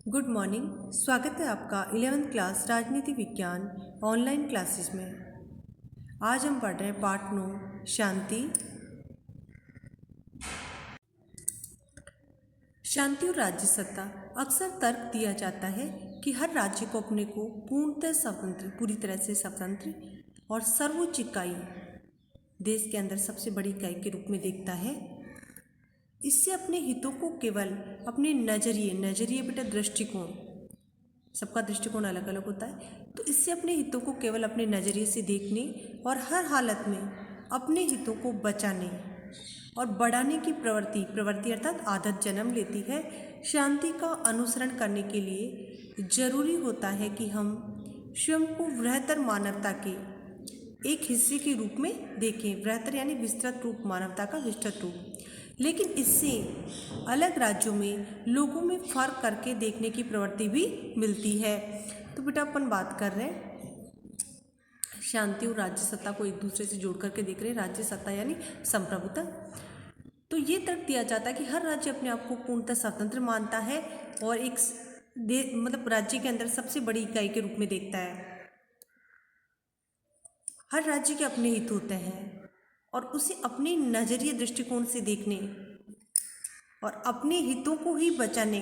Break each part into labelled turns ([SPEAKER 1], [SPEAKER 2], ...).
[SPEAKER 1] Good morning. स्वागत है आपका 11th क्लास राजनीति विज्ञान ऑनलाइन क्लासेस में। आज हम पढ़ रहे हैं पार्ट 9 शांति। शांति और राज्य सत्ता। अक्सर तर्क दिया जाता है कि हर राज्य को अपने को पूर्णतः स्वतंत्र, पूरी तरह से स्वतंत्र और सर्वोच्च इकाई, देश के अंदर सबसे बड़ी इकाई के रूप में देखता है। इससे अपने हितों को केवल अपने नजरिए बेटा दृष्टिकोण, सबका दृष्टिकोण अलग अलग होता है, तो इससे अपने हितों को केवल अपने नज़रिए से देखने और हर हालत में अपने हितों को बचाने और बढ़ाने की प्रवृत्ति अर्थात आदत जन्म लेती है। शांति का अनुसरण करने के लिए जरूरी होता है कि हम स्वयं को बृहत्तर मानवता के एक हिस्से के रूप में देखें। बृहत्तर यानी विस्तृत रूप, मानवता का विस्तृत रूप। लेकिन इससे अलग राज्यों में लोगों में फर्क करके देखने की प्रवृत्ति भी मिलती है। तो बेटा अपन बात कर रहे हैं शांति और राज्य सत्ता को एक दूसरे से जोड़ करके देख रहे हैं। राज्य सत्ता यानी संप्रभुता। तो ये तर्क दिया जाता है कि हर राज्य अपने आप को पूर्णतः स्वतंत्र मानता है और एक मतलब राज्य के अंदर सबसे बड़ी इकाई के रूप में देखता है। हर राज्य के अपने हित होते हैं और उसे अपने नजरिए दृष्टिकोण से देखने और अपने हितों को ही बचाने,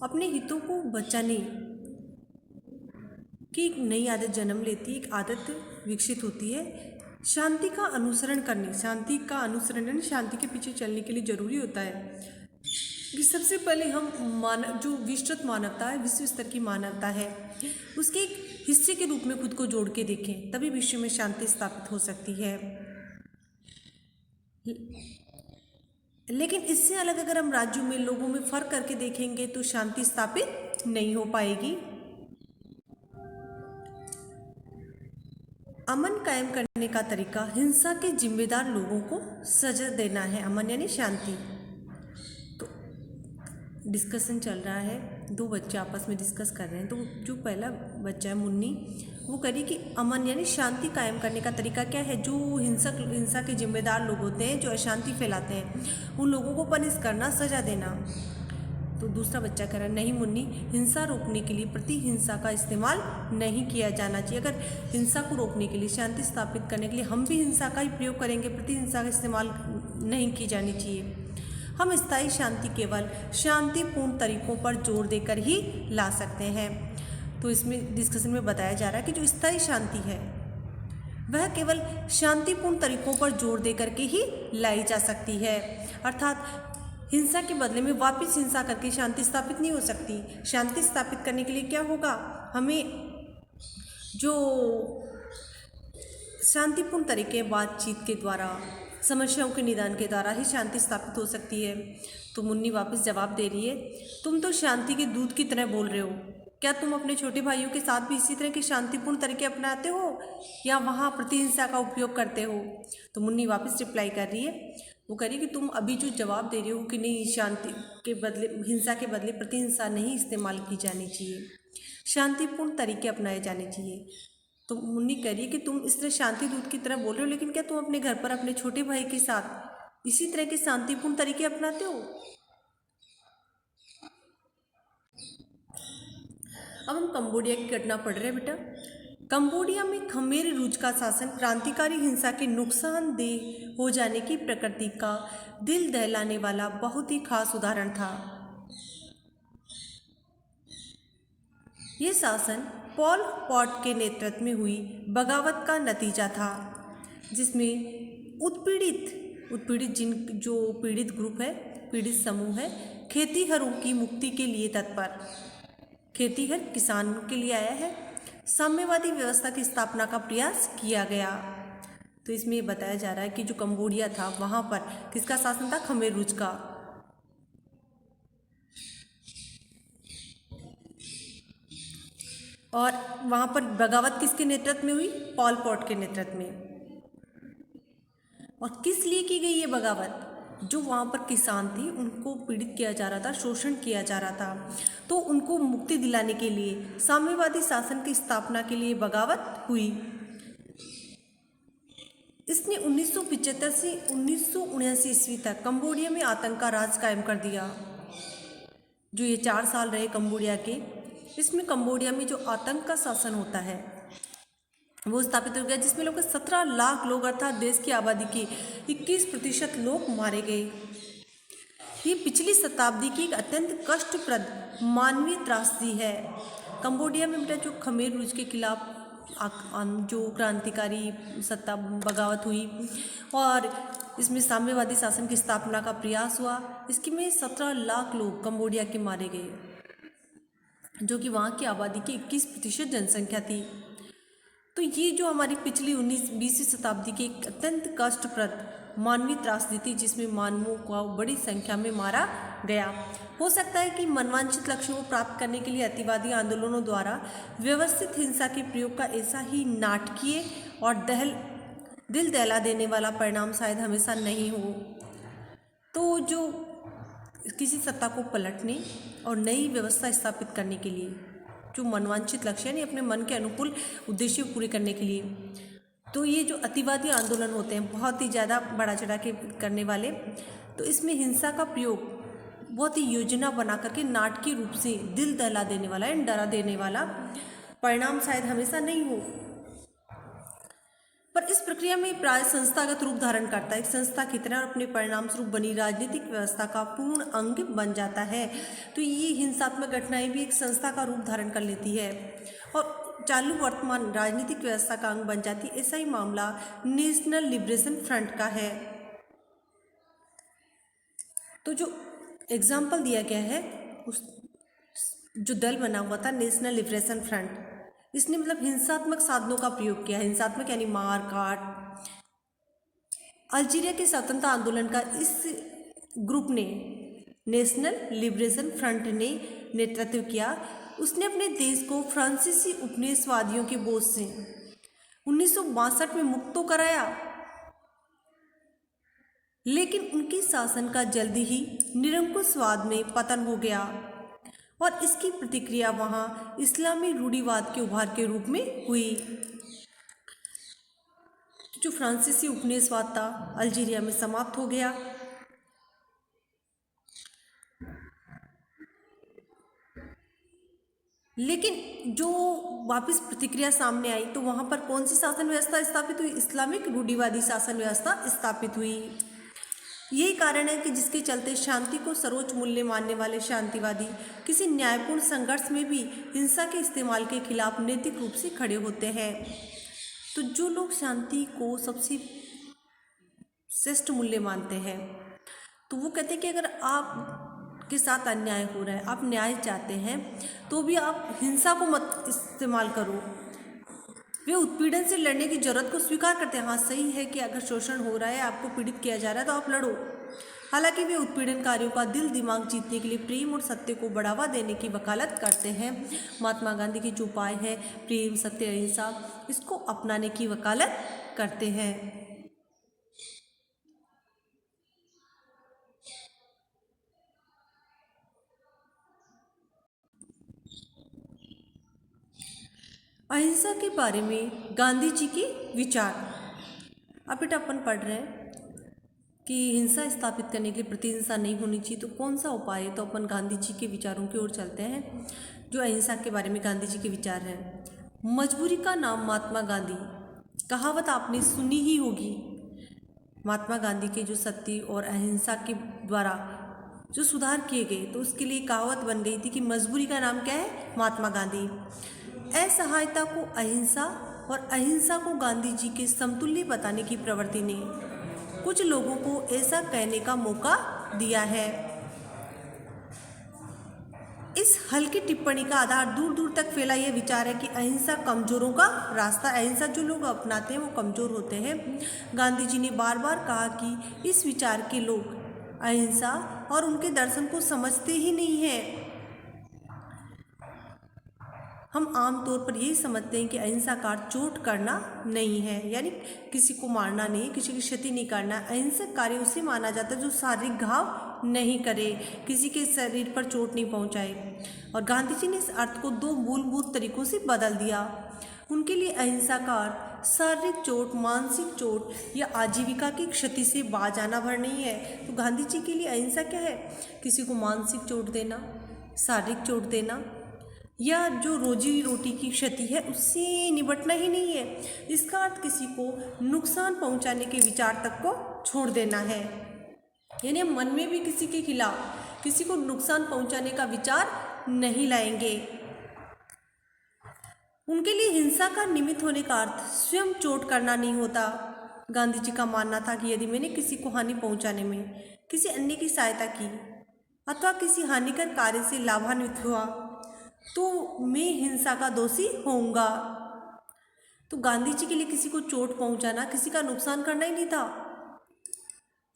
[SPEAKER 1] अपने हितों को बचाने की एक नई आदत जन्म लेती है, एक आदत विकसित होती है। शांति का अनुसरण करने, शांति का अनुसरण शांति के पीछे चलने के लिए जरूरी होता है कि सबसे पहले हम जो विस्तृत मानवता है, विश्व स्तर की मानवता है, उसके एक हिस्से के रूप में खुद को जोड़ के देखें, तभी विश्व में शांति स्थापित हो सकती है। लेकिन इससे अलग अगर हम राज्यों में लोगों में फर्क करके देखेंगे तो शांति स्थापित नहीं हो पाएगी। अमन कायम करने का तरीका हिंसा के जिम्मेदार लोगों को सजा देना है। अमन यानी शांति। तो डिस्कशन चल रहा है, दो बच्चे आपस में डिस्कस कर रहे हैं। तो जो पहला बच्चा है मुन्नी, वो कह रही कि अमन यानी शांति कायम करने का तरीका क्या है। जो हिंसा के जिम्मेदार लोग होते हैं, जो अशांति फैलाते हैं, उन लोगों को पनिश करना, सजा देना। तो दूसरा बच्चा कह रहा है नहीं मुन्नी, हिंसा रोकने के लिए प्रतिहिंसा का इस्तेमाल नहीं किया जाना चाहिए। अगर हिंसा को रोकने के लिए, शांति स्थापित करने के लिए हम भी हिंसा का ही प्रयोग करेंगे, प्रतिहिंसा का इस्तेमाल नहीं की जानी चाहिए। हम स्थायी शांति केवल शांतिपूर्ण तरीकों पर जोर देकर ही ला सकते हैं। तो इसमें डिस्कशन में बताया जा रहा है कि जो स्थायी शांति है वह केवल शांतिपूर्ण तरीकों पर जोर देकर के ही लाई जा सकती है। अर्थात हिंसा के बदले में वापस हिंसा करके शांति स्थापित नहीं हो सकती। शांति स्थापित करने के लिए क्या होगा, हमें जो शांतिपूर्ण तरीके, बातचीत के द्वारा, समस्याओं के निदान के द्वारा ही शांति स्थापित हो सकती है। तो मुन्नी वापस जवाब दे रही है, तुम तो शांति के दूत की तरह बोल रहे हो। क्या तुम अपने छोटे भाइयों के साथ भी इसी तरह के शांतिपूर्ण तरीके अपनाते हो या वहाँ प्रतिहिंसा का उपयोग करते हो? तो मुन्नी वापस रिप्लाई कर रही है, वो कह रही कि तुम अभी जो जवाब दे रहे हो कि नहीं, शांति के बदले, हिंसा के बदले प्रतिहिंसा नहीं इस्तेमाल की जानी चाहिए, शांतिपूर्ण तरीके अपनाए जाने चाहिए। तो मुन्नी कह रही है कि तुम इस तरह शांति दूत की तरह बोल रहे हो, लेकिन क्या तुम अपने घर पर अपने छोटे भाई के साथ इसी तरह के शांतिपूर्ण तरीके अपनाते हो? अब हम कंबोडिया की घटना पढ़ रहे हैं बेटा। कंबोडिया में खमेर रूज का शासन क्रांतिकारी हिंसा के नुकसानदेह हो जाने की प्रकृति का दिल दहलाने वाला बहुत ही खास उदाहरण था। यह शासन पॉल पॉट के नेतृत्व में हुई बगावत का नतीजा था, जिसमें उत्पीड़ित जो पीड़ित ग्रुप है, पीड़ित समूह है, खेतीहरों की मुक्ति के लिए तत्पर, खेतीहर किसान के लिए आया है, साम्यवादी व्यवस्था की स्थापना का प्रयास किया गया। तो इसमें बताया जा रहा है कि जो कंबोडिया था वहाँ पर किसका शासन था? खमेर रूज का। और वहाँ पर बगावत किसके नेतृत्व में हुई? पॉल पॉट के नेतृत्व में। और किस लिए की गई ये बगावत? जो वहाँ पर किसान थे उनको पीड़ित किया जा रहा था, शोषण किया जा रहा था, तो उनको मुक्ति दिलाने के लिए, साम्यवादी शासन की स्थापना के लिए बगावत हुई। इसने 1975 से 1979 ईस्वी तक कंबोडिया में आतंक का राज कायम कर दिया। जो ये 4 साल रहे कंबोडिया के, इसमें कंबोडिया में जो आतंक का शासन होता है वो स्थापित हो गया, जिसमें लोग 17 लाख लोग अर्थात देश की आबादी के 21% लोग मारे गए। ये पिछली शताब्दी की एक अत्यंत कष्टप्रद मानवीय त्रासदी है। कंबोडिया में बेटा जो खमेर रूज के खिलाफ जो क्रांतिकारी सत्ता बगावत हुई और इसमें साम्यवादी शासन की स्थापना का प्रयास हुआ, इसके में 17 लाख लोग कंबोडिया के मारे गए, जो कि वहाँ की आबादी की 21% जनसंख्या थी। तो ये जो हमारी पिछली 19-20वीं शताब्दी की एक अत्यंत कष्टप्रद मानवीय त्रासदी थी, जिसमें मानवों को बड़ी संख्या में मारा गया। हो सकता है कि मनवांछित लक्ष्यों को प्राप्त करने के लिए अतिवादी आंदोलनों द्वारा व्यवस्थित हिंसा के प्रयोग का ऐसा ही नाटकीय और दिल दहला देने वाला परिणाम शायद हमेशा नहीं हो। तो जो किसी सत्ता को पलटने और नई व्यवस्था स्थापित करने के लिए जो मनवांछित लक्ष्य यानी अपने मन के अनुकूल उद्देश्य पूरे करने के लिए, तो ये जो अतिवादी आंदोलन होते हैं बहुत ही ज़्यादा बढ़ा चढ़ा के करने वाले, तो इसमें हिंसा का प्रयोग बहुत ही योजना बना करके नाटकीय रूप से दिल दहला देने वाला है, डरा देने वाला परिणाम शायद हमेशा नहीं हो, पर इस प्रक्रिया में प्राय संस्थागत रूप धारण करता है। एक संस्था की तरह अपने परिणाम स्वरूप बनी राजनीतिक व्यवस्था का पूर्ण अंग बन जाता है। तो ये हिंसात्मक घटनाएं भी एक संस्था का रूप धारण कर लेती है और चालू वर्तमान राजनीतिक व्यवस्था का अंग बन जाती है। ऐसा ही मामला नेशनल लिबरेशन फ्रंट का है। तो जो एग्जाम्पल दिया गया है उस जो दल बना हुआ था नेशनल लिबरेशन फ्रंट, इसने मतलब हिंसात्मक साधनों का प्रयोग किया। हिंसात्मक यानी मार काट। अल्जीरिया के स्वतंत्रता आंदोलन का इस ग्रुप ने, नेशनल लिबरेशन फ्रंट ने नेतृत्व किया। उसने अपने देश को फ्रांसीसी उपनिवेशवादियों के बोझ से 1962 में मुक्त तो कराया, लेकिन उनकी शासन का जल्दी ही निरंकुशवाद में पतन हो गया और इसकी प्रतिक्रिया वहाँ इस्लामी रूढ़िवाद के उभार के रूप में हुई। जो फ्रांसीसी उपनिवेशवाद था अल्जीरिया में समाप्त हो गया। लेकिन जो वापस प्रतिक्रिया सामने आई तो वहाँ पर कौन सी शासन व्यवस्था स्थापित हुई? इस्लामिक रूढ़िवादी शासन व्यवस्था स्थापित हुई। यही कारण है कि जिसके चलते शांति को सर्वोच्च मूल्य मानने वाले शांतिवादी किसी न्यायपूर्ण संघर्ष में भी हिंसा के इस्तेमाल के खिलाफ नैतिक रूप से खड़े होते हैं। तो जो लोग शांति को सबसे श्रेष्ठ मूल्य मानते हैं, तो वो कहते हैं कि अगर आप के साथ अन्याय हो रहा है, आप न्याय चाहते हैं, तो भी आप हिंसा को मत इस्तेमाल करो। वे उत्पीड़न से लड़ने की जरूरत को स्वीकार करते हैं। हाँ, सही है कि अगर शोषण हो रहा है, आपको पीड़ित किया जा रहा है, तो आप लड़ो। हालांकि वे उत्पीड़नकारियों का दिल दिमाग जीतने के लिए प्रेम और सत्य को बढ़ावा देने की वकालत करते हैं। महात्मा गांधी की जो उपाय है प्रेम, सत्य, अहिंसा, इसको अपनाने की वकालत करते हैं। अहिंसा के बारे में गांधी जी के विचार। अब बेटा अपन पढ़ रहे हैं कि हिंसा स्थापित करने के लिए प्रतिहिंसा नहीं होनी चाहिए, तो कौन सा उपाय है? तो अपन गांधी जी के विचारों की ओर चलते हैं। जो अहिंसा के बारे में गांधी जी के विचार हैं। मजबूरी का नाम महात्मा गांधी, कहावत आपने सुनी ही होगी। महात्मा गांधी के जो सत्य और अहिंसा के द्वारा जो सुधार किए गए, तो उसके लिए कहावत बन गई थी कि मजबूरी का नाम क्या है? महात्मा गांधी। असहायता को अहिंसा और अहिंसा को गांधी जी के समतुल्य बताने की प्रवृत्ति ने कुछ लोगों को ऐसा कहने का मौका दिया है। इस हल्की टिप्पणी का आधार दूर दूर तक फैला यह विचार है कि अहिंसा कमजोरों का रास्ता, अहिंसा जो लोग अपनाते हैं वो कमजोर होते हैं। गांधी जी ने बार बार कहा कि इस विचार के लोग अहिंसा और उनके दर्शन को समझते ही नहीं हैं। हम आमतौर पर यही समझते हैं कि अहिंसा का अर्थ चोट करना नहीं है, यानी किसी को मारना नहीं, किसी की क्षति नहीं करना। अहिंसक कार्य उसे माना जाता है जो शारीरिक घाव नहीं करे, किसी के शरीर पर चोट नहीं पहुंचाए। और गांधी जी ने इस अर्थ को दो मूलभूत तरीकों से बदल दिया। उनके लिए अहिंसा का अर्थ शारीरिक चोट, मानसिक चोट या आजीविका की क्षति से बाज आना भर नहीं है। तो गांधी जी के लिए अहिंसा क्या है? किसी को मानसिक चोट देना, शारीरिक चोट देना या जो रोजी रोटी की क्षति है उससे निपटना ही नहीं है। इसका अर्थ किसी को नुकसान पहुंचाने के विचार तक को छोड़ देना है। यानी हम मन में भी किसी के खिलाफ किसी को नुकसान पहुंचाने का विचार नहीं लाएंगे। उनके लिए हिंसा का निमित्त होने का अर्थ स्वयं चोट करना नहीं होता। गांधी जी का मानना था कि यदि मैंने किसी को हानि पहुंचाने में किसी अन्य की सहायता की अथवा किसी हानिकर कार्य से लाभान्वित हुआ तो मैं हिंसा का दोषी होऊंगा। तो गांधी जी के लिए किसी को चोट पहुंचाना किसी का नुकसान करना ही नहीं था।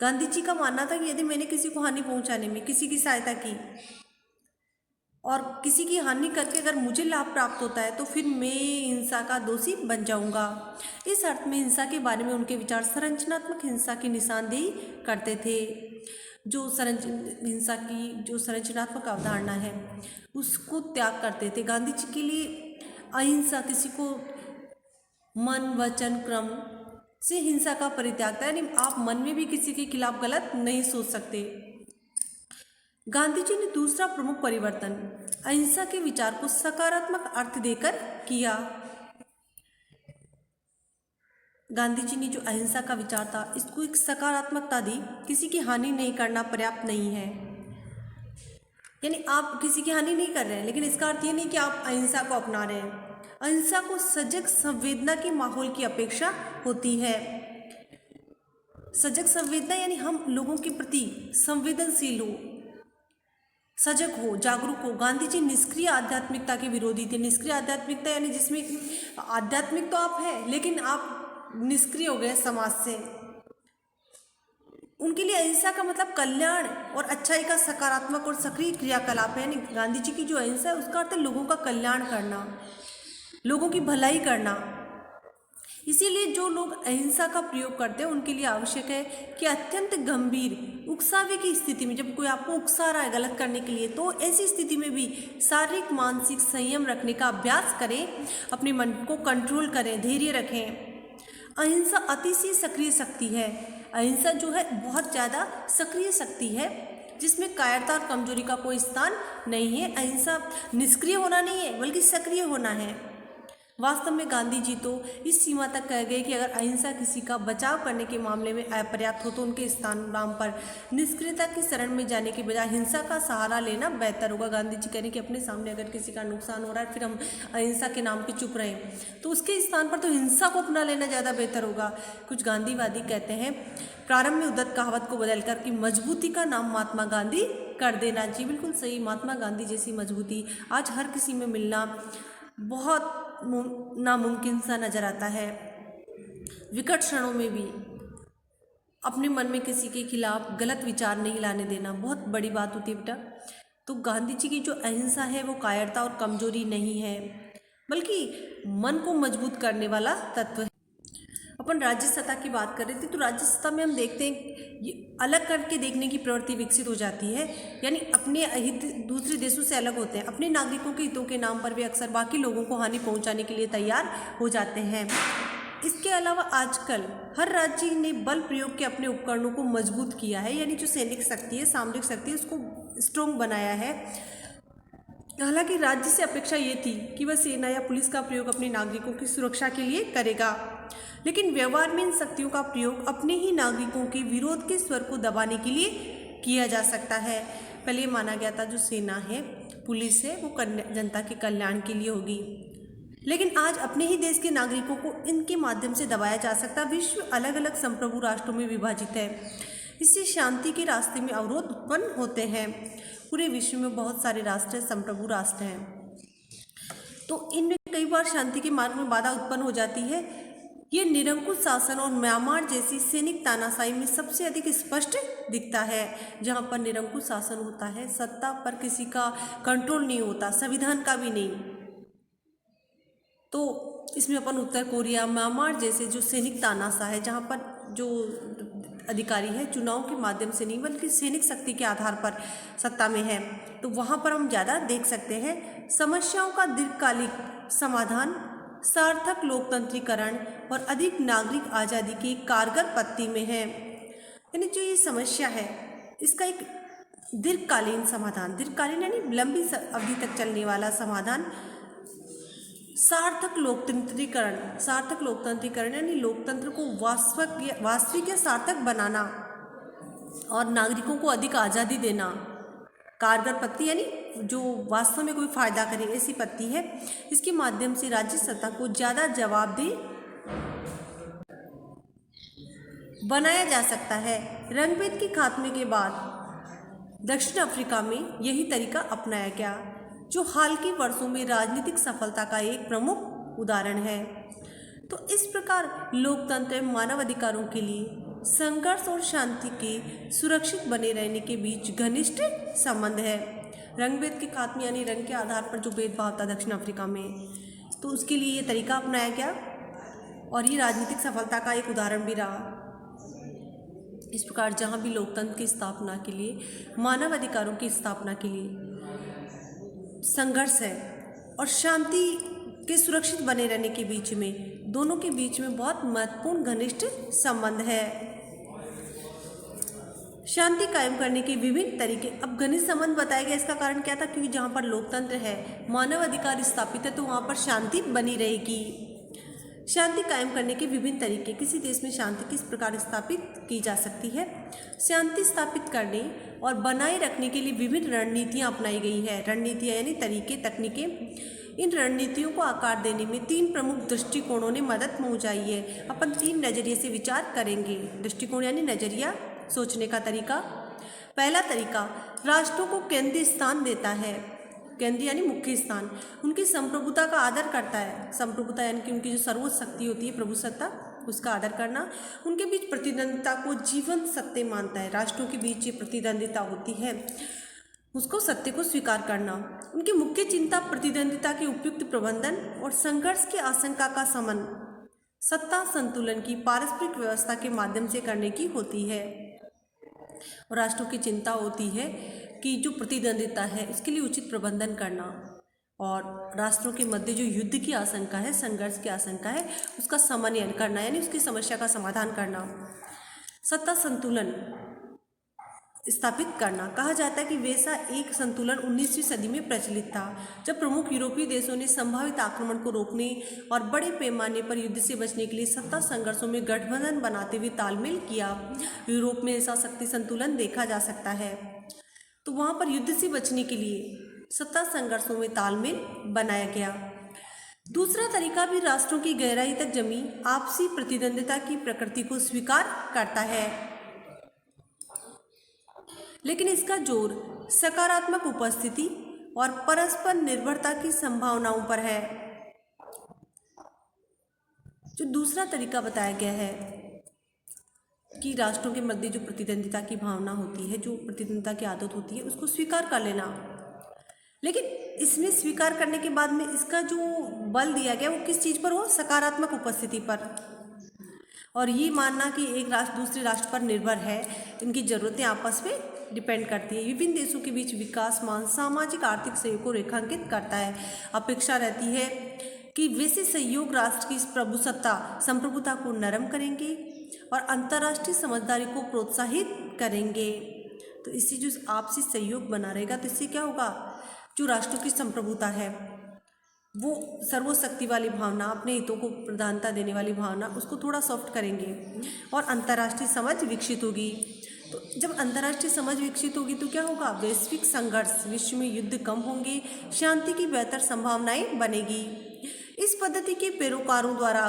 [SPEAKER 1] गांधी जी का मानना था कि यदि मैंने किसी को हानि पहुंचाने में किसी की सहायता की और किसी की हानि करके अगर मुझे लाभ प्राप्त होता है तो फिर मैं हिंसा का दोषी बन जाऊंगा। इस अर्थ में हिंसा के बारे में उनके विचार संरचनात्मक हिंसा की निशानदेही करते थे। जो हिंसा की जो संरचनात्मक अवधारणा है उसको त्याग करते थे। गांधी जी के लिए अहिंसा किसी को मन वचन क्रम से हिंसा का परित्याग था। यानी आप मन में भी किसी के खिलाफ गलत नहीं सोच सकते। गांधी जी ने दूसरा प्रमुख परिवर्तन अहिंसा के विचार को सकारात्मक अर्थ देकर किया। गांधी जी ने जो अहिंसा का विचार था इसको एक सकारात्मकता दी। किसी की हानि नहीं करना पर्याप्त नहीं है। यानी आप किसी की हानि नहीं कर रहे हैं लेकिन इसका अर्थ ये नहीं कि आप अहिंसा को अपना रहे हैं। अहिंसा को सजग संवेदना के माहौल की अपेक्षा होती है। सजग संवेदना यानी हम लोगों के प्रति संवेदनशील हो, सजग हो, जागरूक हो। गांधी जी निष्क्रिय आध्यात्मिकता के विरोधी थे। निष्क्रिय आध्यात्मिकता यानी जिसमें आध्यात्मिक तो आप है लेकिन आप निष्क्रिय हो गए समाज से। उनके लिए अहिंसा का मतलब कल्याण और अच्छाई का सकारात्मक और सक्रिय क्रियाकलाप है। यानी गांधी जी की जो अहिंसा है उसका अर्थ है लोगों का कल्याण करना, लोगों की भलाई करना। इसीलिए जो लोग अहिंसा का प्रयोग करते हैं उनके लिए आवश्यक है कि अत्यंत गंभीर उकसावे की स्थिति में, जब कोई आपको उकसा रहा है गलत करने के लिए, तो ऐसी स्थिति में भी शारीरिक मानसिक संयम रखने का अभ्यास करें, अपने मन को कंट्रोल करें, धैर्य रखें। अहिंसा अतिशय सक्रिय शक्ति है। अहिंसा जो है बहुत ज़्यादा सक्रिय शक्ति है जिसमें कायरता और कमजोरी का कोई स्थान नहीं है। अहिंसा निष्क्रिय होना नहीं है बल्कि सक्रिय होना है। वास्तव में गांधी जी तो इस सीमा तक कह गए कि अगर अहिंसा किसी का बचाव करने के मामले में अपर्याप्त हो तो उनके स्थान नाम पर निष्क्रियता की शरण में जाने के बजाय हिंसा का सहारा लेना बेहतर होगा। गांधी जी कह रहे हैं कि अपने सामने अगर किसी का नुकसान हो रहा है फिर हम अहिंसा के नाम पे चुप रहें तो उसके स्थान पर तो हिंसा को अपना लेना ज़्यादा बेहतर होगा। कुछ गांधीवादी कहते हैं प्रारंभ में उद्धत कहावत को बदलकर कि मजबूती का नाम महात्मा गांधी कर देना। जी बिल्कुल सही। महात्मा गांधी जैसी मजबूती आज हर किसी में मिलना बहुत नामुमकिन सा नजर आता है। विकट क्षणों में भी अपने मन में किसी के खिलाफ गलत विचार नहीं लाने देना बहुत बड़ी बात होती है बेटा। तो गांधी जी की जो अहिंसा है वो कायरता और कमजोरी नहीं है बल्कि मन को मजबूत करने वाला तत्व है। अपन राज्य सत्ता की बात कर रहे थे तो राज्य सत्ता में हम देखते हैं ये अलग करके देखने की प्रवृत्ति विकसित हो जाती है। यानी अपने हित दूसरे देशों से अलग होते हैं। अपने नागरिकों के हितों के नाम पर वे अक्सर बाकी लोगों को हानि पहुंचाने के लिए तैयार हो जाते हैं। इसके अलावा आजकल हर राज्य ने बल प्रयोग के अपने उपकरणों को मजबूत किया है। यानी जो सैनिक शक्ति है, सामरिक शक्ति है, उसको स्ट्रॉन्ग बनाया है। हालांकि राज्य से अपेक्षा ये थी कि वह सेना या पुलिस का प्रयोग अपने नागरिकों की सुरक्षा के लिए करेगा, लेकिन व्यवहार में इन शक्तियों का प्रयोग अपने ही नागरिकों के विरोध के स्वर को दबाने के लिए किया जा सकता है। पहले माना गया था जो सेना है, पुलिस है, वो जनता के कल्याण के लिए होगी, लेकिन आज अपने ही देश के नागरिकों को इनके माध्यम से दबाया जा सकता। विश्व अलग अलग संप्रभु राष्ट्रों में विभाजित है। इससे शांति के रास्ते में अवरोध उत्पन्न होते हैं। पूरे विश्व में बहुत सारे राष्ट्र हैं, संप्रभु राष्ट्र हैं, तो इनमें कई बार शांति के मार्ग में बाधा उत्पन्न हो जाती है। ये निरंकुश शासन और म्यांमार जैसी सैनिक तानाशाही में सबसे अधिक स्पष्ट दिखता है। जहाँ पर निरंकुश शासन होता है, सत्ता पर किसी का कंट्रोल नहीं होता, संविधान का भी नहीं, तो इसमें अपन उत्तर कोरिया, म्यांमार जैसे जो सैनिक तानाशाह है, जहाँ पर जो अधिकारी है चुनाव के माध्यम से नहीं बल्कि सैनिक शक्ति के आधार पर सत्ता में है, तो वहाँ पर हम ज़्यादा देख सकते हैं। समस्याओं का दीर्घकालिक समाधान सार्थक लोकतंत्रीकरण और अधिक नागरिक आज़ादी की कारगर पत्ती में है। यानी जो ये समस्या है इसका एक दीर्घकालीन समाधान, दीर्घकालीन यानी लंबी अवधि तक चलने वाला समाधान। सार्थक लोकतंत्रीकरण, सार्थक लोकतंत्रीकरण यानी लोकतंत्र को वास्तविक या सार्थक बनाना और नागरिकों को अधिक आज़ादी देना। कारगर पत्ती यानी जो वास्तव में कोई फायदा करे ऐसी पत्ती है। इसके माध्यम से राज्य सत्ता को ज़्यादा जवाबदेह बनाया जा सकता है। रंगभेद के खात्मे के बाद दक्षिण अफ्रीका में यही तरीका अपनाया गया, जो हाल के वर्षों में राजनीतिक सफलता का एक प्रमुख उदाहरण है। तो इस प्रकार लोकतंत्र एवं मानव अधिकारों के लिए संघर्ष और शांति के सुरक्षित बने रहने के बीच घनिष्ठ संबंध है। रंगभेद के खात्मे यानी रंग के आधार पर जो भेदभाव था दक्षिण अफ्रीका में, तो उसके लिए ये तरीका अपनाया गया और ये राजनीतिक सफलता का एक उदाहरण भी रहा। इस प्रकार जहाँ भी लोकतंत्र की स्थापना के लिए, मानव अधिकारों की स्थापना के लिए संघर्ष है और शांति के सुरक्षित बने रहने के बीच में, दोनों के बीच में बहुत महत्वपूर्ण घनिष्ठ संबंध है। शांति कायम करने के विभिन्न तरीके। अब घनिष्ठ संबंध बताया गया, इसका कारण क्या था? क्योंकि जहाँ पर लोकतंत्र है, मानव अधिकार स्थापित है, तो वहाँ पर शांति बनी रहेगी। शांति कायम करने के विभिन्न तरीके। किसी देश में शांति किस प्रकार स्थापित की जा सकती है? शांति स्थापित करने और बनाए रखने के लिए विभिन्न रणनीतियाँ अपनाई गई है। रणनीतियाँ यानी तरीके, तकनीकें। इन रणनीतियों को आकार देने में 3 प्रमुख दृष्टिकोणों ने मदद पहुँचाई है। अपन 3 नज़रिए से विचार करेंगे। दृष्टिकोण यानी नज़रिया, सोचने का तरीका। पहला तरीका राष्ट्रों को केंद्रीय स्थान देता है। केंद्रीय यानी मुख्य स्थान, उनकी संप्रभुता का आदर करता है। संप्रभुता यानी कि उनकी जो सर्वोच्च शक्ति होती है, प्रभुसत्ता, उसका आदर करना। उनके बीच प्रतिद्वंदिता को जीवंत सत्य मानता है। राष्ट्रों के बीच ये प्रतिद्वंदिता होती है, उसको सत्य को स्वीकार करना। उनकी मुख्य चिंता प्रतिद्वंदिता के उपयुक्त प्रबंधन और संघर्ष की आशंका का शमन सत्ता संतुलन की पारस्परिक व्यवस्था के माध्यम से करने की होती है। और राष्ट्रों की चिंता होती है कि जो प्रतिद्वंदिता है उसके लिए उचित प्रबंधन करना और राष्ट्रों के मध्य जो युद्ध की आशंका है, संघर्ष की आशंका है, उसका समन्वय करना यानी उसकी समस्या का समाधान करना। सत्ता संतुलन स्थापित करना। कहा जाता है कि वैसा एक संतुलन 19वीं सदी में प्रचलित था, जब प्रमुख यूरोपीय देशों ने संभावित आक्रमण को रोकने और बड़े पैमाने पर युद्ध से बचने के लिए सत्ता संघर्षों में गठबंधन बनाते हुए तालमेल किया। यूरोप में ऐसा शक्ति संतुलन देखा जा सकता है। तो वहाँ पर युद्ध से बचने के लिए सत्ता संघर्षों में तालमेल बनाया गया। दूसरा तरीका भी राष्ट्रों की गहराई तक जमी आपसी प्रतिद्वंदिता की प्रकृति को स्वीकार करता है, लेकिन इसका जोर सकारात्मक उपस्थिति और परस्पर निर्भरता की संभावनाओं पर है। जो दूसरा तरीका बताया गया है कि राष्ट्रों के मध्य जो प्रतिद्वंदिता की भावना होती है, जो प्रतिद्वंदिता की आदत होती है, उसको स्वीकार कर लेना। लेकिन इसमें स्वीकार करने के बाद में इसका जो बल दिया गया वो किस चीज़ पर हो? सकारात्मक उपस्थिति पर। और ये मानना कि एक राष्ट्र दूसरे राष्ट्र पर निर्भर है, इनकी ज़रूरतें आपस में डिपेंड करती है। विभिन्न देशों के बीच विकास मान सामाजिक आर्थिक सहयोग को रेखांकित करता है। अपेक्षा रहती है कि वैसे सहयोग राष्ट्र की प्रभुसत्ता संप्रभुता को नरम करेंगे और अंतर्राष्ट्रीय समझदारी को प्रोत्साहित करेंगे। तो इससे जो आपसी सहयोग बना रहेगा, तो इससे क्या होगा? जो राष्ट्रों की संप्रभुता है वो सर्वशक्ति वाली भावना, अपने हितों को प्रधानता देने वाली भावना, उसको थोड़ा सॉफ्ट करेंगे और अंतर्राष्ट्रीय समझ विकसित होगी। तो जब अंतर्राष्ट्रीय समझ विकसित होगी तो क्या होगा? वैश्विक संघर्ष, विश्व में युद्ध कम होंगे, शांति की बेहतर संभावनाएं बनेगी। इस पद्धति के पैरोकारों द्वारा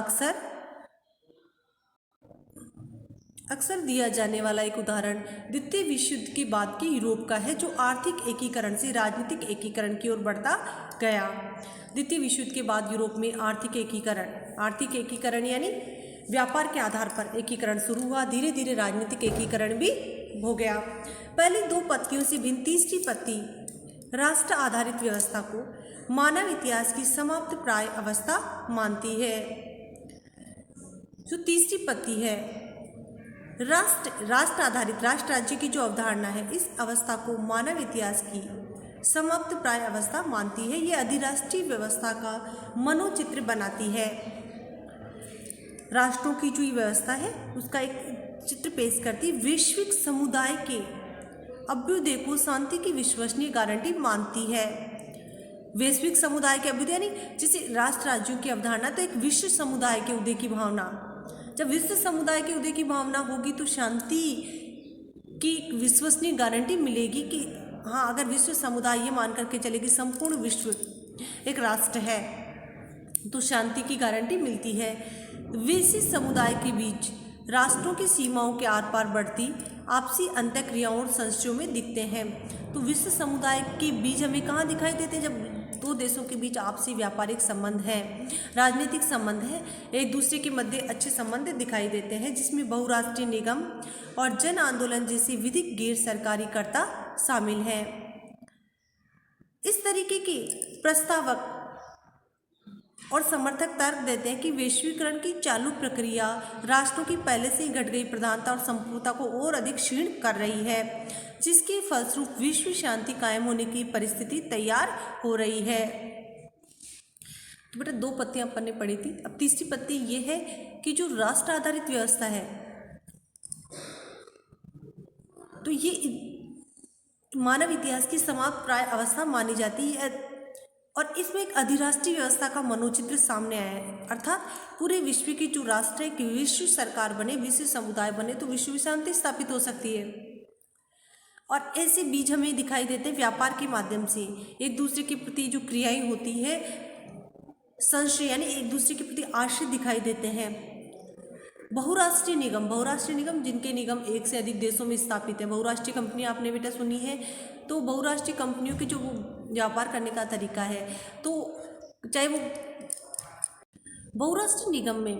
[SPEAKER 1] अक्सर दिया जाने वाला एक उदाहरण द्वितीय विश्व युद्ध के बाद के यूरोप का है, जो आर्थिक एकीकरण से राजनीतिक एकीकरण की ओर बढ़ता गया। द्वितीय विश्व युद्ध के बाद यूरोप में आर्थिक एकीकरण यानी व्यापार के आधार पर एकीकरण शुरू हुआ। धीरे धीरे राजनीतिक एकीकरण भी हो गया। पहली 2 पत्तियों से भिन्न तीसरी पत्ती राष्ट्र आधारित व्यवस्था को मानव इतिहास की समाप्त प्राय अवस्था मानती है। जो तीसरी पत्ती है राष्ट्र आधारित राष्ट्र राज्य की जो अवधारणा है, इस अवस्था को मानव इतिहास की समाप्त प्राय अवस्था मानती है। ये अधिराष्ट्रीय व्यवस्था का मनोचित्र बनाती है। राष्ट्रों की जो व्यवस्था है उसका एक चित्र पेश करती है। वैश्विक समुदाय के अभ्युदय को शांति की विश्वसनीय गारंटी मानती है। वैश्विक समुदाय के अभ्युदय यानी जैसे राष्ट्र राज्यों की अवधारणा, तो एक विश्व समुदाय के उदय की भावना। जब विश्व समुदाय के उदय की भावना होगी तो शांति की विश्वसनीय गारंटी मिलेगी कि हाँ, अगर विश्व समुदाय ये मान करके चलेगी संपूर्ण विश्व एक राष्ट्र है तो शांति की गारंटी मिलती है। वैश्विक समुदाय के बीच राष्ट्रों की सीमाओं के आर पार बढ़ती आपसी अंतःक्रियाओं और संशयों में दिखते हैं। तो विश्व समुदाय के बीच हमें कहाँ दिखाई देते हैं? जब दो देशों के बीच आपसी व्यापारिक संबंध है, राजनीतिक संबंध है, एक दूसरे के मध्य अच्छे संबंध दिखाई देते हैं, जिसमें बहुराष्ट्रीय निगम और जन आंदोलन जैसे विधिक गैर सरकारी कर्ता शामिल हैं। इस तरीके के प्रस्तावक और समर्थक तर्क देते हैं कि वैश्वीकरण की चालू प्रक्रिया राष्ट्रों की पहले से ही घट गई प्रधानता और संप्रभुता को और अधिक क्षीण कर रही है, जिसके फलस्वरूप विश्व शांति कायम होने की परिस्थिति तैयार हो रही है। तो बेटा 2 पत्तियां अपन ने पढ़ी थी। अब तीसरी पत्ती ये है कि जो राष्ट्र आधारित व्यवस्था है तो ये मानव इतिहास की समाप्त प्राय अवस्था मानी जाती है और इसमें एक अधिराष्ट्रीय व्यवस्था का मनोचित्र सामने आया है। अर्थात पूरे विश्व की जो राष्ट्र है कि विश्व सरकार बने, विश्व समुदाय बने तो विश्व में शांति स्थापित हो सकती है। और ऐसे बीज हमें दिखाई देते हैं व्यापार के माध्यम से, एक दूसरे के प्रति जो क्रियाएं होती है संशय यानी एक दूसरे के प्रति आश्रित दिखाई देते हैं। बहुराष्ट्रीय निगम जिनके निगम एक से अधिक देशों में स्थापित है। बहुराष्ट्रीय कंपनी आपने बेटा सुनी है, तो बहुराष्ट्रीय कंपनियों की जो व्यापार करने का तरीका है, तो चाहे वो बहुराष्ट्रीय निगम में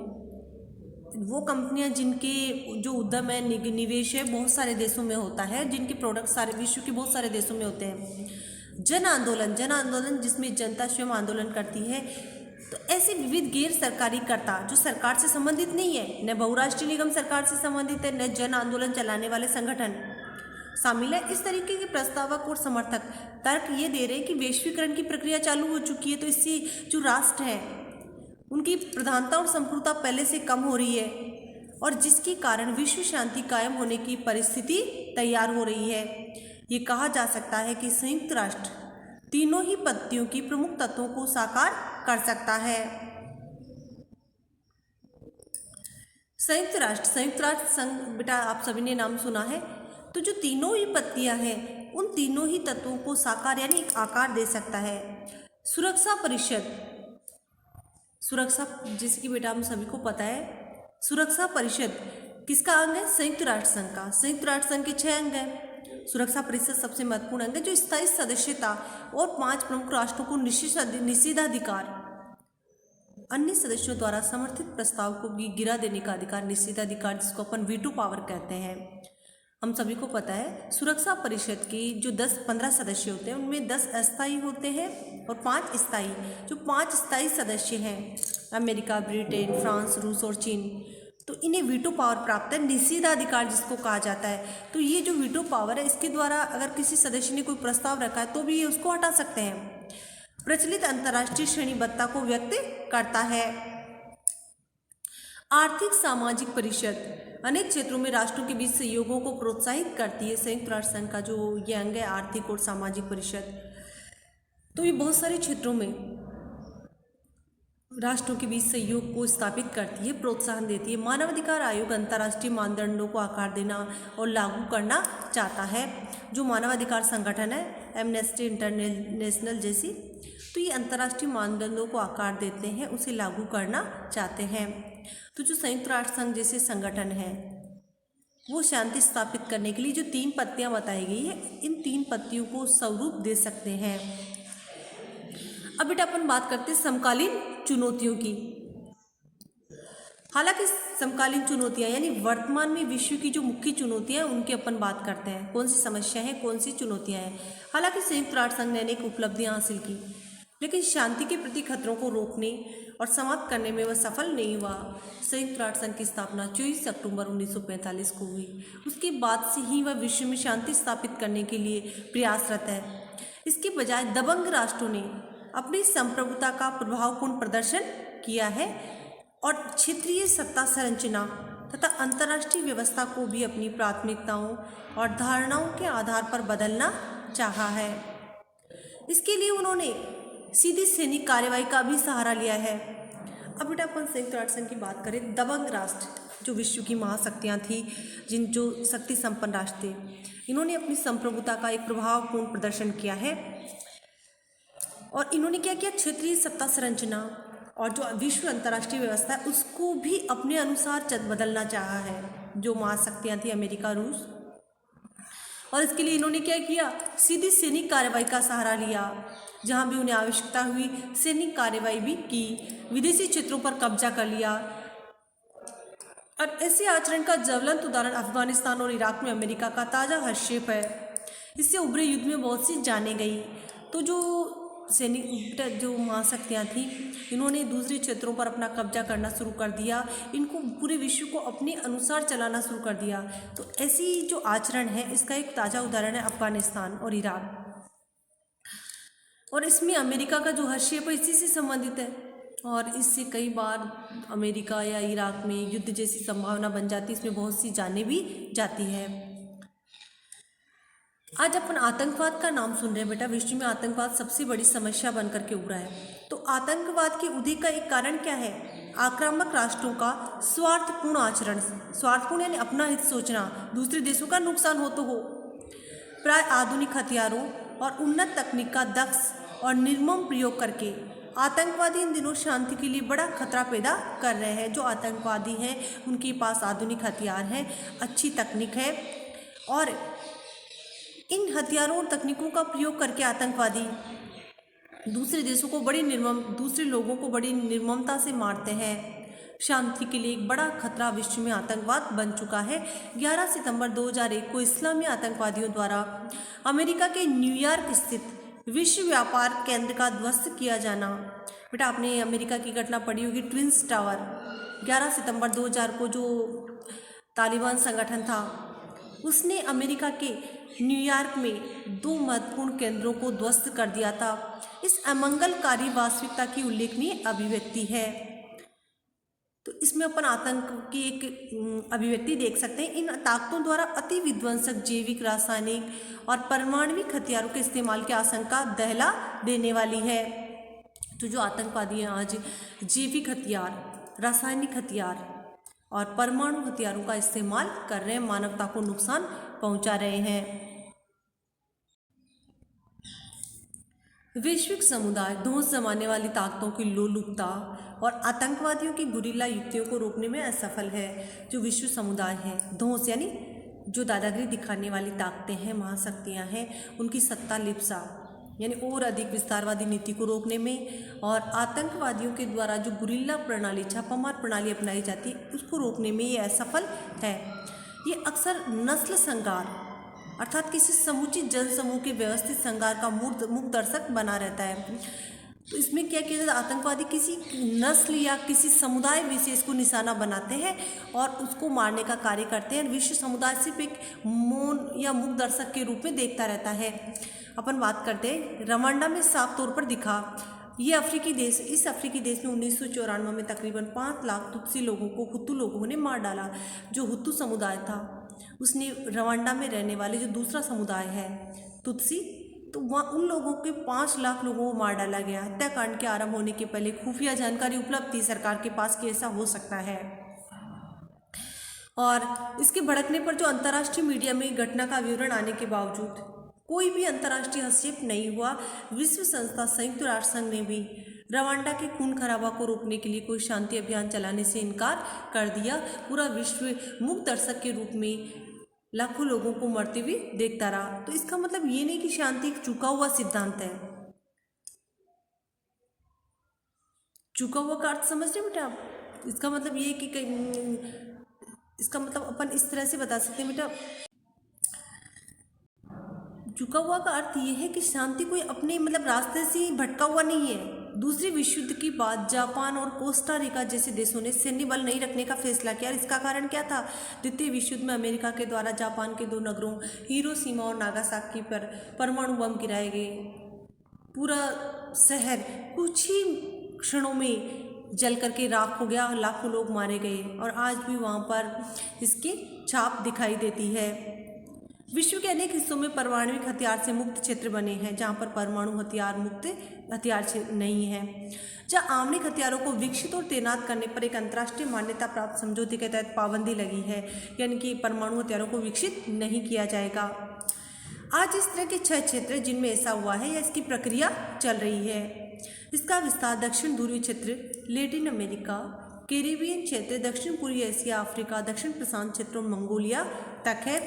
[SPEAKER 1] वो कंपनियां जिनके जो उद्यम है, निवेश है बहुत सारे देशों में होता है, जिनके प्रोडक्ट सारे विश्व के बहुत सारे देशों में होते हैं। जन आंदोलन जिसमें जनता स्वयं आंदोलन करती है। तो ऐसे विविध गैर सरकारी कर्ता जो सरकार से संबंधित नहीं है, न बहुराष्ट्रीय निगम सरकार से संबंधित है, न जन आंदोलन चलाने वाले संगठन शामिल है। इस तरीके के प्रस्तावक और समर्थक तर्क ये दे रहे हैं कि वैश्वीकरण की प्रक्रिया चालू हो चुकी है, तो इससे जो राष्ट्र है उनकी प्रधानता और संप्रभुता पहले से कम हो रही है और जिसके कारण विश्व शांति कायम होने की परिस्थिति तैयार हो रही है। ये कहा जा सकता है कि संयुक्त राष्ट्र तीनों ही पत्तियों की प्रमुख तत्वों को साकार कर सकता है। संयुक्त राष्ट्र संघ बेटा आप सभी ने नाम सुना है। तो जो तीनों ही पत्तियां हैं उन तीनों ही तत्वों को साकार यानी एक आकार दे सकता है। सुरक्षा परिषद, जैसे कि बेटा हम सभी को पता है, सुरक्षा परिषद किसका अंग है? संयुक्त राष्ट्र संघ का। संयुक्त राष्ट्र संघ के 6 अंग हैं। सुरक्षा परिषद सबसे महत्वपूर्ण अंग है जो स्थायी सदस्यता और 5 प्रमुख राष्ट्रों को निषेधाधिकार, अन्य सदस्यों द्वारा समर्थित प्रस्ताव को गिरा देने का अधिकार, निषेधाधिकार जिसको अपन वीटो पावर कहते हैं। हम सभी को पता है सुरक्षा परिषद के जो 10-15 सदस्य होते हैं उनमें 10 अस्थायी होते हैं और 5 स्थायी। जो 5 स्थायी सदस्य हैं अमेरिका, ब्रिटेन, फ्रांस, रूस और चीन, तो इन्हें वीटो पावर प्राप्त है, निषेधाधिकार जिसको कहा जाता है। तो ये जो वीटो पावर है इसके द्वारा अगर किसी सदस्य ने कोई प्रस्ताव रखा है तो भी ये उसको हटा सकते हैं। प्रचलित अंतर्राष्ट्रीय श्रेणीबद्धता को व्यक्त करता है। आर्थिक सामाजिक परिषद अनेक क्षेत्रों में राष्ट्रों के बीच सहयोगों को प्रोत्साहित करती है। संयुक्त राष्ट्र संघ का जो ये अंग है आर्थिक और सामाजिक परिषद, तो ये बहुत सारे क्षेत्रों में राष्ट्रों के बीच सहयोग को स्थापित करती है, प्रोत्साहन देती है। मानवाधिकार आयोग अंतर्राष्ट्रीय मानदंडों को आकार देना और लागू करना चाहता है। जो मानवाधिकार संगठन है एमनेस्टी इंटरनेशनल जैसी, तो ये अंतर्राष्ट्रीय मानदंडों को आकार देते हैं, उसे लागू करना चाहते हैं। तो जो संयुक्त राष्ट्र संघ जैसे संगठन है वो शांति स्थापित करने के लिए जो 3 पत्तियां बताई गई है, इन 3 पत्तियों को स्वरूप दे सकते हैं। अब बेटा अपन बात करते हैं समकालीन चुनौतियों की। हालांकि समकालीन चुनौतियां यानी वर्तमान में विश्व की जो मुख्य चुनौतियां हैं उनकी अपन बात करते हैं, कौन सी समस्या है, कौन सी चुनौतियां हैं। हालांकि संयुक्त राष्ट्र संघ ने अनेक उपलब्धियां हासिल की, लेकिन शांति के प्रति खतरों को रोकने और समाप्त करने में वह सफल नहीं हुआ। संयुक्त राष्ट्र संघ की स्थापना 24 अक्टूबर 1945 को हुई। उसके बाद से ही वह विश्व में शांति स्थापित करने के लिए प्रयासरत है। इसके बजाय दबंग राष्ट्रों ने अपनी संप्रभुता का प्रभावपूर्ण प्रदर्शन किया है और क्षेत्रीय सत्ता संरचना तथा अंतर्राष्ट्रीय व्यवस्था को भी अपनी प्राथमिकताओं और धारणाओं के आधार पर बदलना चाहा है। इसके लिए उन्होंने सीधी सैनिक कार्रवाई का भी सहारा लिया है। अब बेटा अपन संयुक्त राष्ट्र संघ की बात करें, दबंग राष्ट्र जो विश्व की महाशक्तियाँ थी, जो शक्ति संपन्न राष्ट्र थे, इन्होंने अपनी संप्रभुता का एक प्रभावपूर्ण प्रदर्शन किया है। और इन्होंने क्या किया, क्षेत्रीय सत्ता संरचना और जो विश्व अंतर्राष्ट्रीय व्यवस्था है उसको भी अपने अनुसार बदलना चाहा है, जो महाशक्तियाँ थी अमेरिका, रूस। और इसके लिए इन्होंने क्या किया, सीधी सैनिक कार्रवाई का सहारा लिया। जहाँ भी उन्हें आवश्यकता हुई सैनिक कार्रवाई भी की, विदेशी क्षेत्रों पर कब्जा कर लिया। और ऐसे आचरण का ज्वलंत उदाहरण अफगानिस्तान और इराक में अमेरिका का ताज़ा हस्तक्षेप है। इससे उभरे युद्ध में बहुत सी जानें गई। तो जो सैनिक, जो महाशक्तियाँ थीं, इन्होंने दूसरे क्षेत्रों पर अपना कब्जा करना शुरू कर दिया, इनको पूरे विश्व को अपने अनुसार चलाना शुरू कर दिया। तो ऐसी जो आचरण है इसका एक ताज़ा उदाहरण है अफगानिस्तान और इराक। और इसमें अमेरिका का जो हस्तक्षेप है इसी से संबंधित है, और इससे कई बार अमेरिका या इराक में युद्ध जैसी संभावना बन जाती है, इसमें बहुत सी जानें भी जाती है। आज अपन आतंकवाद का नाम सुन रहे हैं बेटा। विश्व में आतंकवाद सबसे बड़ी समस्या बनकर के उभरा है। तो आतंकवाद के उदय का एक कारण क्या है, आक्रामक राष्ट्रों का स्वार्थपूर्ण आचरण। स्वार्थपूर्ण यानी अपना हित सोचना, दूसरे देशों का नुकसान हो तो हो। प्राय आधुनिक हथियारों और उन्नत तकनीक का दक्ष और निर्मम प्रयोग करके आतंकवादी इन दिनों शांति के लिए बड़ा खतरा पैदा कर रहे हैं। जो आतंकवादी हैं उनके पास आधुनिक हथियार हैं, अच्छी तकनीक है, और इन हथियारों और तकनीकों का प्रयोग करके आतंकवादी दूसरे देशों को दूसरे लोगों को बड़ी निर्ममता से मारते हैं। शांति के लिए एक बड़ा खतरा विश्व में आतंकवाद बन चुका है। 11 सितंबर 2001 को इस्लामी आतंकवादियों द्वारा अमेरिका के न्यूयॉर्क स्थित विश्व व्यापार केंद्र का ध्वस्त किया जाना। बेटा आपने अमेरिका की घटना पढ़ी होगी, ट्विंस टावर। 11 सितंबर 2000 को जो तालिबान संगठन था उसने अमेरिका के न्यूयॉर्क में 2 महत्वपूर्ण केंद्रों को ध्वस्त कर दिया था। इस अमंगलकारी वास्तविकता की उल्लेखनीय अभिव्यक्ति है। तो इसमें अपन आतंक की एक अभिव्यक्ति देख सकते हैं। इन ताकतों द्वारा अति विध्वंसक जैविक, रासायनिक और परमाणविक हथियारों के इस्तेमाल की आशंका दहला देने वाली है। तो जो आतंकवादी हैं आज जैविक हथियार, रासायनिक हथियार और परमाणु हथियारों का इस्तेमाल कर रहे हैं, मानवता को नुकसान पहुंचा रहे हैं। वैश्विक समुदाय ध्वंस जमाने वाली ताकतों की लोलुपता और आतंकवादियों की गुरिल्ला युक्तियों को रोकने में असफल है। जो विश्व समुदाय है, ध्वंस यानी जो दादागिरी दिखाने वाली ताकतें हैं, महाशक्तियां हैं, उनकी सत्ता लिप्सा यानी और अधिक विस्तारवादी नीति को रोकने में, और आतंकवादियों के द्वारा जो गुरिल्ला प्रणाली, छापामार प्रणाली अपनाई जाती है, उसको रोकने में ये असफल है। ये अक्सर नस्ल संघार अर्थात किसी समुचित जनसमूह के व्यवस्थित संघार का मुख्य दर्शक बना रहता है। तो इसमें क्या किया जाता है, आतंकवादी किसी नस्ल या किसी समुदाय विशेष को निशाना बनाते हैं और उसको मारने का कार्य करते हैं। विश्व समुदाय सिर्फ एक मौन या मुख्य दर्शक के रूप में देखता रहता है। अपन बात करते हैं, रवांडा में साफ तौर पर दिखा। ये अफ्रीकी देश, इस अफ्रीकी देश में 1994 में तकरीबन 5 लाख तुत्सी लोगों को हुत्तू लोगों ने मार डाला। जो हुत्तू समुदाय था उसने रवांडा में रहने वाले जो दूसरा समुदाय है तुत्सी, तो वहाँ उन लोगों के 5 लाख लोगों को मार डाला गया। हत्याकांड के आरंभ होने के पहले खुफिया जानकारी उपलब्ध थी सरकार के पास कि ऐसा हो सकता है, और इसके भड़कने पर जो अंतर्राष्ट्रीय मीडिया में घटना का विवरण आने के बावजूद कोई भी अंतर्राष्ट्रीय हस्तक्षेप नहीं हुआ। विश्व संस्था संयुक्त राष्ट्र संघ ने भी रवांडा के खून खराबा को रोकने के लिए कोई शांति अभियान चलाने से इनकार कर दिया। पूरा विश्व मुख्य दर्शक के रूप में लाखों लोगों को मरते हुए देखता रहा। तो इसका मतलब ये नहीं कि शांति एक चुका हुआ सिद्धांत है। चुका हुआ का अर्थ समझ रहे बेटा आप? इसका मतलब ये कि इसका मतलब अपन इस तरह से बता सकते हैं बेटा, चुका हुआ का अर्थ ये है कि शांति कोई अपने मतलब रास्ते से भटका हुआ नहीं है। दूसरे विश्व युद्ध के बाद जापान और कोस्टा रिका जैसे देशों ने सैन्य बल नहीं रखने का फैसला किया। इसका कारण क्या था? द्वितीय विश्व युद्ध में अमेरिका के द्वारा जापान के 2 नगरों हिरोशिमा और नागासाकी पर परमाणु बम गिराए गए। पूरा शहर कुछ ही क्षणों में जल करके राख हो गया, लाखों लोग मारे गए और आज भी वहाँ पर इसकी छाप दिखाई देती है। विश्व के अनेक हिस्सों में परमाणुविक हथियार से मुक्त क्षेत्र बने हैं जहाँ पर परमाणु हथियार मुक्त हथियार नहीं है, जहाँ आणविक हथियारों को विकसित और तैनात करने पर एक अंतर्राष्ट्रीय मान्यता प्राप्त समझौते के तहत पाबंदी लगी है, यानी कि परमाणु हथियारों को विकसित नहीं किया जाएगा। आज इस तरह के 6 क्षेत्र जिनमें ऐसा हुआ है या इसकी प्रक्रिया चल रही है। इसका विस्तार दक्षिण ध्रुवीय क्षेत्र, लैटिन अमेरिका, कैरिबियन क्षेत्र, दक्षिण पूर्वी एशिया, अफ्रीका, दक्षिण प्रशांत क्षेत्र और मंगोलिया तक है,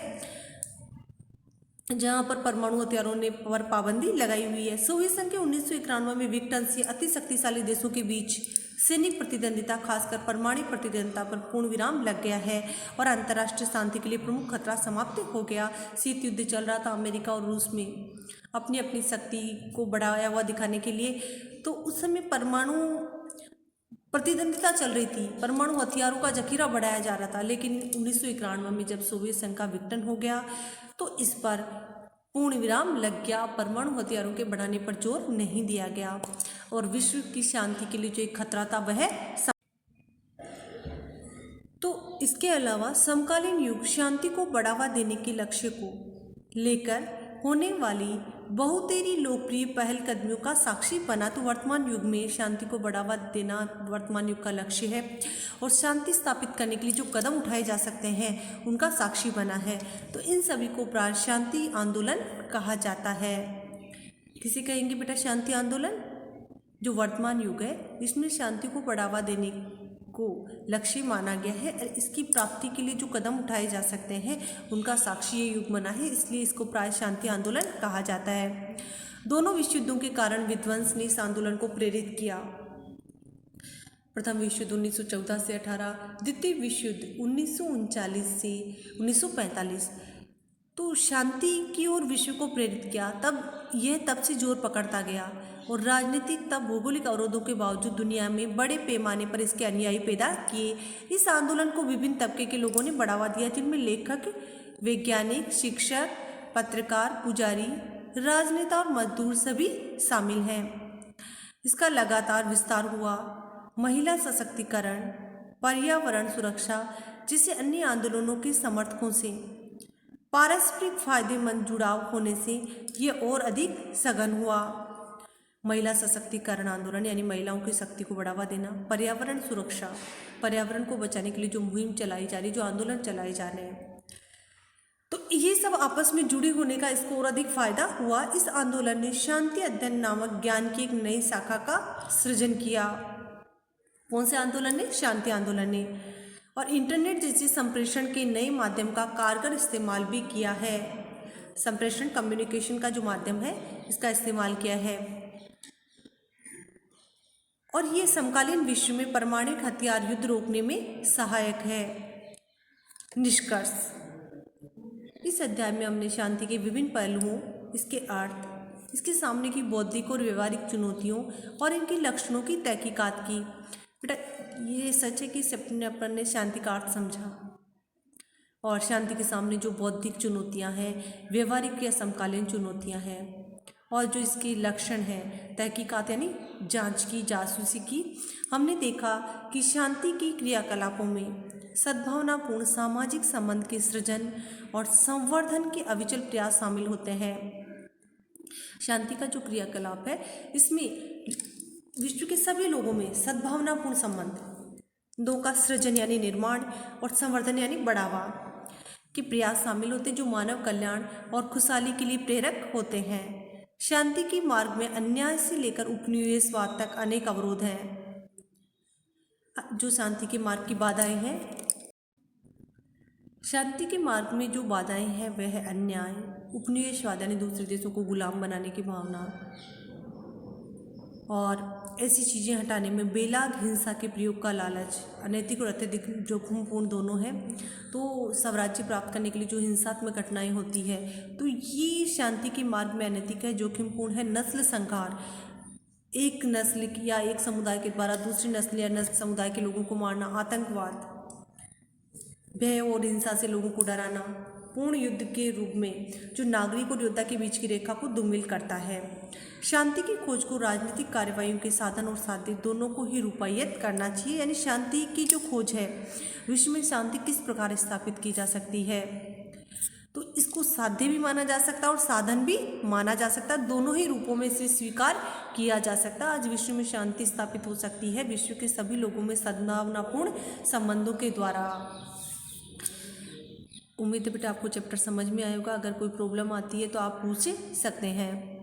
[SPEAKER 1] जहां पर परमाणु हथियारों ने पर पाबंदी लगाई हुई है। सोवियत संघ के 1991 में विघटन से अति शक्तिशाली देशों के बीच सैनिक प्रतिद्वंदिता, खासकर परमाणु प्रतिद्वंदिता पर पूर्ण विराम लग गया है और अंतर्राष्ट्रीय शांति के लिए प्रमुख खतरा समाप्त हो गया। शीत युद्ध चल रहा था अमेरिका और रूस में अपनी अपनी शक्ति को बढ़ाया हुआ दिखाने के लिए, तो उस समय परमाणु प्रतिद्वंदिता चल रही थी, परमाणु हथियारों का जखीरा बढ़ाया जा रहा था। लेकिन 1991 में जब सोवियत संघ का विघटन हो गया तो इस पर पूर्ण विराम लग गया, परमाणु हथियारों के बढ़ाने पर जोर नहीं दिया गया और विश्व की शांति के लिए जो एक खतरा था वह तो इसके अलावा समकालीन युग शांति को बढ़ावा देने के लक्ष्य को लेकर होने वाली बहुतेरी लोकप्रिय पहलकदमियों का साक्षी बना। तो वर्तमान युग में शांति को बढ़ावा देना वर्तमान युग का लक्ष्य है और शांति स्थापित करने के लिए जो कदम उठाए जा सकते हैं उनका साक्षी बना है। तो इन सभी को प्राय शांति आंदोलन कहा जाता है। किसे कहेंगे बेटा शांति आंदोलन? जो वर्तमान युग है इसमें शांति को बढ़ावा देने को लक्ष्य माना गया है और इसकी प्राप्ति के लिए जो कदम उठाए जा सकते हैं उनका साक्षी ये युग बना है, इसलिए इसको प्राय शांति आंदोलन कहा जाता है। दोनों विश्व युद्धों के कारण विध्वंस ने इस आंदोलन को प्रेरित किया। प्रथम विश्व युद्ध 1914 से 18, द्वितीय विश्व युद्ध 1939 से 1945। तो शांति की ओर विश्व को प्रेरित किया, तब से जोर पकड़ता गया और राजनीतिक तब भौगोलिक अवरोधों के बावजूद दुनिया में बड़े पैमाने पर इसके अनुयायी पैदा किए। इस आंदोलन को विभिन्न तबके के लोगों ने बढ़ावा दिया, जिनमें लेखक, वैज्ञानिक, शिक्षक, पत्रकार, पुजारी, राजनेता और मजदूर सभी शामिल हैं। इसका लगातार विस्तार हुआ। महिला सशक्तिकरण, पर्यावरण सुरक्षा जैसे अन्य आंदोलनों के समर्थकों से पारस्परिक फायदेमंद जुड़ाव होने से यह और अधिक सघन हुआ। महिला सशक्तिकरण आंदोलन यानी महिलाओं की शक्ति को बढ़ावा देना, पर्यावरण सुरक्षा, पर्यावरण को बचाने के लिए जो मुहिम चलाई जा रही, जो आंदोलन चलाए जा रहे हैं, तो ये सब आपस में जुड़े होने का इसको और अधिक फायदा हुआ। इस आंदोलन ने शांति अध्ययन नामक ज्ञान की एक नई शाखा का सृजन किया। कौन से आंदोलन ने? शांति आंदोलन ने। और इंटरनेट जैसे संप्रेषण के नए माध्यम का कारगर इस्तेमाल भी किया है। संप्रेषण कम्युनिकेशन का जो माध्यम है इसका इस्तेमाल किया है और ये समकालीन विश्व में परमाणु हथियार युद्ध रोकने में सहायक है। निष्कर्ष, इस अध्याय में हमने शांति के विभिन्न पहलुओं, इसके अर्थ, इसके सामने की बौद्धिक और व्यवहारिक चुनौतियों और इनके लक्षणों की तहकीकात की। बेटा ये सच है कि अपन ने शांति का अर्थ समझा और शांति के सामने जो बौद्धिक चुनौतियां हैं, व्यवहारिक या समकालीन चुनौतियां हैं और जो इसके लक्षण हैं, तहकीकात यानी जांच की, जासूसी की। हमने देखा कि शांति की क्रियाकलापों में सद्भावनापूर्ण सामाजिक संबंध के सृजन और संवर्धन के अविचल प्रयास शामिल होते हैं। शांति का जो क्रियाकलाप है इसमें विश्व के सभी लोगों में सद्भावनापूर्ण संबंध दो का सृजन यानी निर्माण और संवर्धन यानी बढ़ावा के प्रयास शामिल होते हैं, जो मानव कल्याण और खुशहाली के लिए प्रेरक होते हैं। शांति के मार्ग में अन्याय से लेकर उपनिवेशवाद तक अनेक अवरोध हैं। जो शांति के मार्ग की बाधाएं हैं, शांति के मार्ग में जो बाधाएं हैं वह है अन्याय, उपनिवेशवाद यानी दूसरे देशों को गुलाम बनाने की भावना और ऐसी चीज़ें हटाने में बेलाग हिंसा के प्रयोग का लालच, अनैतिक और अत्यधिक जोखिमपूर्ण दोनों है। तो स्वराज्य प्राप्त करने के लिए जो हिंसात्मक घटनाएं होती है तो ये शांति के मार्ग में अनैतिक है, जोखिमपूर्ण है। नस्ल संहार, एक नस्ल या एक समुदाय के द्वारा दूसरी नस्ल या नस्ल समुदाय के लोगों को मारना, आतंकवाद, भय और हिंसा से लोगों को डराना, पूर्ण युद्ध के रूप में जो नागरिक और योद्धा के बीच की रेखा को धूमिल करता है। शांति की खोज को राजनीतिक कार्यवाहियों के साधन और साध्य दोनों को ही रूपायित करना चाहिए। यानी शांति की जो खोज है, विश्व में शांति किस प्रकार स्थापित की जा सकती है, तो इसको साध्य भी माना जा सकता है और साधन भी माना जा सकता है। दोनों ही रूपों में से स्वीकार किया जा सकता है। आज विश्व में शांति स्थापित हो सकती है विश्व के सभी लोगों में सद्भावनापूर्ण संबंधों के द्वारा। उम्मीद है बेटा आपको चैप्टर समझ में आएगा। अगर कोई प्रॉब्लम आती है तो आप पूछ सकते हैं।